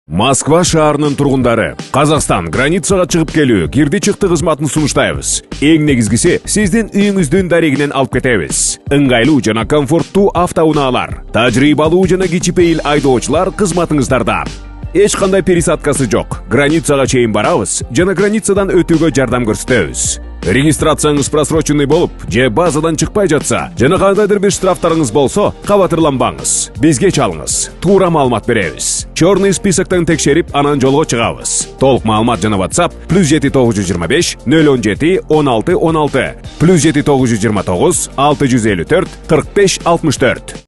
Москва шаарынын тургундары, Қазақстан границага чыгып келүү, кирди чыкты кызматын сунуштайбыз. Эң негизгиси, сиздин үйүңүздүн дарегинен алып кетебиз. Ыңгайлуу жана комфорттуу автоунаалар, тажрыйбалуу жана кичипейил айдоочулар кызматыңыздарда. Эч кандай пересадкасы жок. Границага чейин барабыз жана границадан өтүүгө жардам көрсөтөбүз. Регистрацияңыз просроченный болуп, же базадан чыкпай жатса, жана кандайдыр бир штрафтарыңыз болсо, кабатырланбаңыз. Бизге чалыңыз. Туура маалымат беребиз. Черный списоктон текшерип, анан жолго чыгабыз. Толук маалымат жана WhatsApp +7 925 017 16 16 +7 929 654 45 64.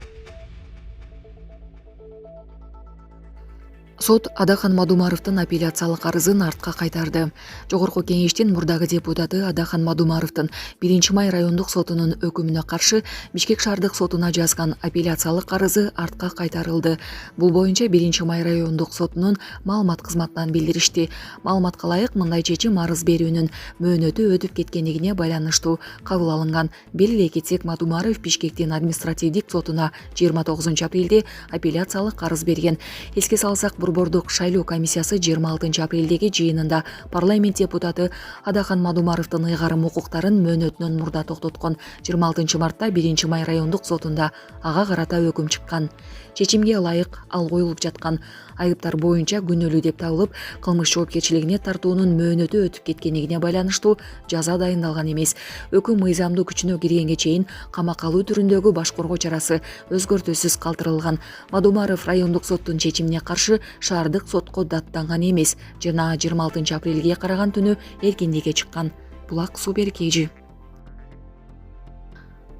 Сот Адахан Мадумаровдун апелляциялык арызын артка кайтарды. Жогорку кеңештин мурдагы депутаты Адахан Мадумаровдун 1-май райондук сотунун өкүмүнө каршы Бишкек шаардык сотуна жазган апелляциялык арызы артка кайтарылды. Бул боюнча 1-май райондук сотунун маалымат кызматынан билдиришти. Маалыматка ылайык, мындай чечим арыз берүүнүн мөөнөтү өтүп кеткендигине байланыштуу кабыл алынган. Белгилей кетсек, Мадумаров Бишкектин административдик сотуна 29 апрелде апелляциялык арыз берген. Эске салсак, Борбордук шайлоо комиссиясы 26 апрелдеги жыйынында парламент депутаты Адахан Мадумаровдун ыйгарым укуктарын мөөнөтүнөн мурда токтоткон. 26 мартта 1-май райондук сотунда ага карата өкүм чыккан. Чечимге ылайык ал коюлуп жаткан айыптар боюнча күнөөлүү деп табылып, кылмыш жоопкерчилигине тартуунун мөөнөтү өтүп кеткендигине байланыштуу жаза дайындалган эмес. Өкүм мыйзамдуу күчүнө киргенге чейин камакка алуу түрүндөгү баш коргоо чарасы өзгөртүүсүз калтырылган. Мадумаров райондук соттун чечимине каршы шаардык сотко даттанган эмес жана 26 апрелге караган түнү эркиндикке чыккан. Булак Супер KG.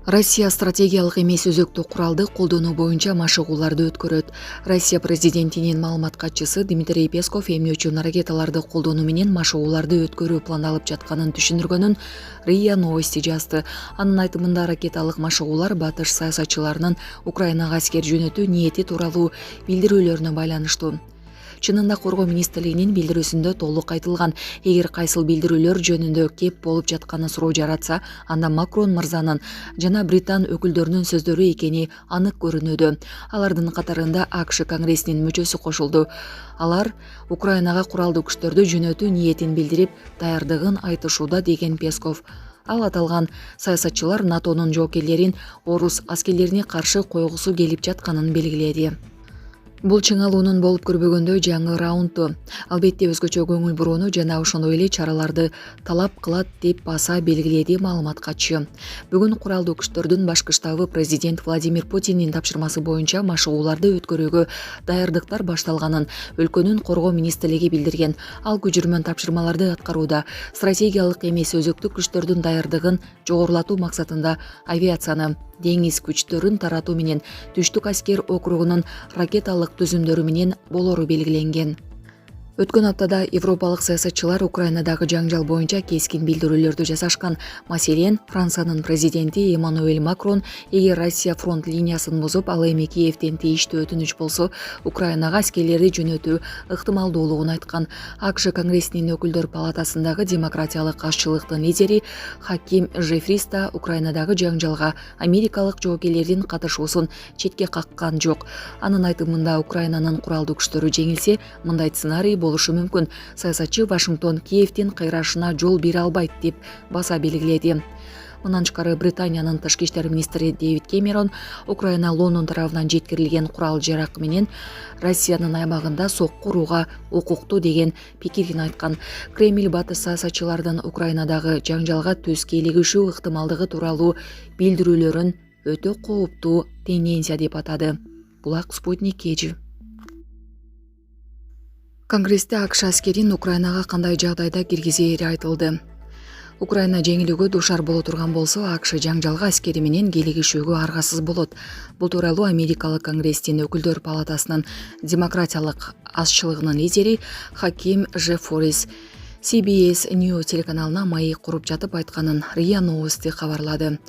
Россия стратегиялык эмес өзөктү куралды колдонуу боюнча машыгууларды өткөрөт. Россия президентинин маалымат катчысы Дмитрий Песков эмне үчүн ракеталарды колдонуу менен машыгууларды өткөрүү пландалып жатканын түшүндүргөнүн РИА Новости жазды. Анын айтымында, ракеталык машыгуулар батыш саясатчыларынын Украинага аскер жөнөтүү ниети тууралуу билдирүүлөрүнө байланыштуу. Чынында коргоо министрлигинин билдирүүсүндө толук айтылган. Эгер кайсыл билдирүүлөр жөнүндө кеп болуп жатканы суроо жаратса, анда Макрон мырзанын жана Британ өкүлдөрүнүн сөздөрү экени анык көрүнүүдө. Алардын катарында АКШ Конгрессинин мүчөсү кошулду. Алар Украинага куралдуу күчтөрдү жөнөтүү ниетин билдирип, даярдыгын айтышууда, деген Песков. Ал аталган саясатчылар НАТОнун жоокерлерин орус аскерлерине каршы койгусу келип жатканын белгиледи. Бул чыңалуунун болуп көрбөгөндөй жаңы раунду. Албетте өзгөчө көңүл бурууну жана ошондой эле чараларды талап кылат деп баса белгиледи маалымат катчы. Бүгүн куралдуу күчтөрдүн башкы штабы президент Владимир Путиндин тапшырмасы боюнча машыгууларды өткөрүүгө даярдыктар башталганын өлкөнүн коргоо министрлиги билдирген. Ал көчүрмөн тапшырмаларды аткарууда. Стратегиялык эмес өзөктүк күчтөрдүн даярдыгын жогорулатуу максатында авиацияны, деңиз күчтөрүн таратуу менен түштүк аскер округунун ракеталык түзүмдөрү менен болору белгиленген. Өткөн аптада европалык саясатчылар Украинадагы жаңжал боюнча кескин билдирүүлөрдү жасашкан. Маселен, Франциянын президенти Эммануэль Макрон эгер Россия фронт линиясын бузуп, ал эми Киевден тийиштүү өтүнүч болсо, Украинага аскерлерди жөнөтүү ыктымалдуулугун айткан. АКШ Конгрессинин өкүлдөр палатасындагы демократиялык ашчылыктын лидери Хаким Жефрис да Украинадагы жаңжалга америкалык жоокерлердин катышуусун четке каккан жок. Анын айтымында, Украинанын куралдуу күчтөрү жеңилсе, мындай сценарий болушу мүмкүн. Саясатчы Вашингтон Киевдин кыйрашына жол бере албайт деп баса белгиледи. Мындан тышкары, Британиянын тышкы иштер министри Дэвид Кэмерон Украина Лондон тарабынан жеткирилген курал-жарак менен Россиянын аймагында сокку урууга укуктуу деген пикирин айткан. Кремль батыш саясатчылардын Украинадагы жаңжалга төз кийлигишүү ыктымалдыгы тууралуу билдирүүлөрүн өтө кооптуу тенденция деп атады. Булак Спутник KG. Конгрессте АКШ аскерин Украинага кандай жагдайда киргизери айтылды. Украина жеңилүүгө дуушар боло турган болсо, АКШ жаңжалга аскери менен келигишүүгө аргасыз болот. Бул тууралуу Америкалык Конгресстин өкүлдөр палатасынын демократиялык азчылыгынын лидери Хаким Жефрис CBS News телеканалына маек куруп жатып айтканын РИА Новости кабарлады.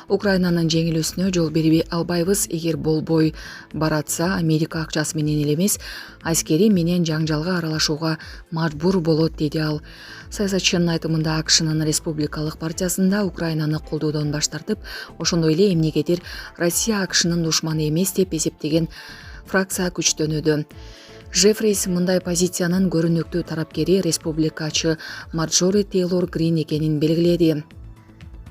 Украинанын жеңилүүсүнө жол бербей албайбыз. Эгер болбой баратса, Америка акчасы менен эле эмес, аскери менен жаңжалга аралашууга мажбур болот, деди ал. Саясатчынын айтымында, АКШнын Республикалык партиясында Украинаны колдоодон баш тартып, ошондой эле эмнегедир Россия АКШнын душманы эмес деп эсептеген фракция күчтөнүүдө. Жефрейс мындай позициянын көрүнүктүү тарапкери республикачы Марджори Тейлор Грин экенин белгиледи.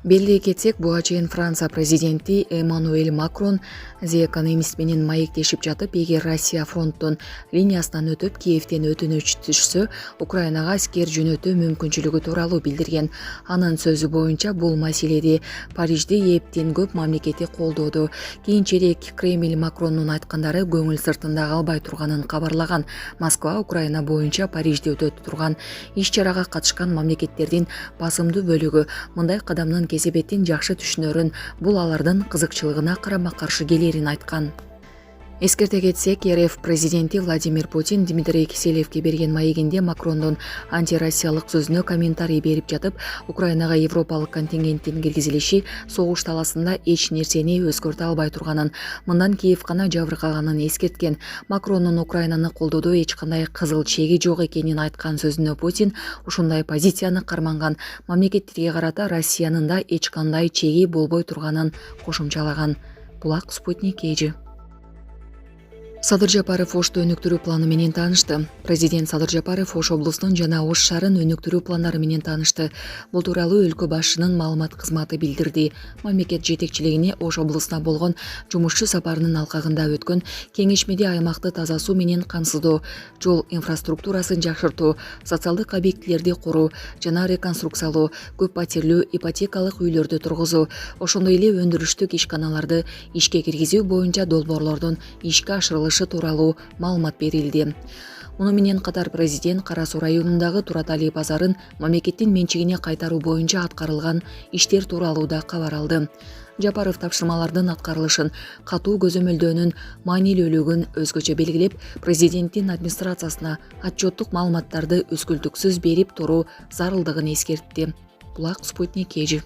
Белгилей кетсек, буга чейин Франция президенти Эммануэль Макрон The Economist менен маектешип жатып, эгер Россия фронттун линиясынан өтүп, Киевден өтүнүч түшсө, Украинага аскер жөнөтүү мүмкүнчүлүгү тууралуу билдирген. Анын сөзү боюнча, бул маселеди Парижди эптен көп мамлекети колдоду. Кийинчерээк Кремль Макрондун айткандары көңүл сыртында калбай турганын кабарлаган. Москва Украина боюнча Парижде өтөт турган иш-чарага катышкан мамлекеттердин басымдуу бөлүгү мындай кадамдын кесепетин жакшы түшүнөрүн, бул алардын кызыкчылыгына карама-каршы келерин айткан. Эскерте кетсек, РФ президенти Владимир Путин Дмитрий Киселевке берген маегинде Макрондун антироссиялык сөзүнө комментарий берип жатып, Украинага европалык контингенттин киргизилиши согуш таласында эч нерсени өзгөртө албай турганын, мындан Киев гана жабыркаганын эскерткен. Макрондун Украинаны колдоодо эч кандай кызыл чеги жок экенин айткан сөзүнө Путин ушундай позицияны карманган мамлекеттерге карата Россиянын да эч кандай чеги болбой турганын кошумчалаган. Булак Спутник Эйжи. Садыр Жапаров Ошто өнүктүрүү планы менен таанышты. Президент Садыр Жапаров Ош облусунун жана Ош шаарын өнүктүрүү пландары менен таанышты. Бул тууралуу өлкө башчынын маалымат кызматы билдирди. Мамлекет жетекчилигине Ош облусуна болгон жумушчу сапарынын алкагында өткөн кеңешмеде аймакты таза суу менен камсыздоо, жол инфраструктурасын жакшыртуу, социалдык объектилерди коруу жана реконструкциялоо, көп патирлүү ипотекалык үйлөрдү тургузуу, ошондой эле өндүрүштүк ишканаларды ишке киргизүү боюнча долбоорлордун ишке ашырылышы тууралуу маалымат берилди. Муну менен катар президент Кара Суу районундагы Туратали базарын мамлекеттин менчигине кайтаруу боюнча аткарылган иштер тууралуу да кабар алды. Жапаров тапшырмалардын аткарылышын катуу көзөмөлдөөнүн маанилүүлүгүн өзгөчө белгилеп, президенттин администрациясына отчеттук маалыматтарды үзгүлтүксүз берип туруу зарылдыгын эскертти. Булак Спутник Эйжи.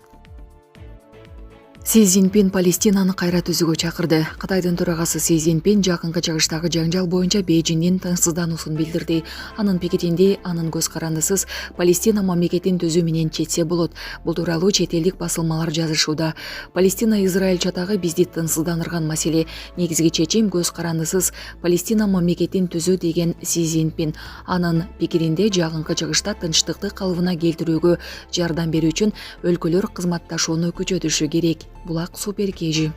Си Цзиньпин Палестинаны кайра түзүүгө чакырды. Кытайдын төрагасы Си Цзиньпин жакынкы чыгыштагы жаңжал боюнча Бейжиңдин тынчсыздануусун билдирди. Анын пикиринде, анын көз карандысыз Палестина мамлекетин түзүү менен четсе болот. Бул тууралуу чет элдик басылмалар жазышууда. Палестина-Израиль чатагы бизди тынчсыздандырган маселе. Негизги чечим көз карандысыз Палестина мамлекетин түзүү деген Си Цзиньпин. Анын пикиринде жакынкы чыгышта тынчтыкты калыбына келтирүүгө жардам берүү үчүн өлкөлөр кызматташууну күчөтүшү керек. Булак Супер Кежи.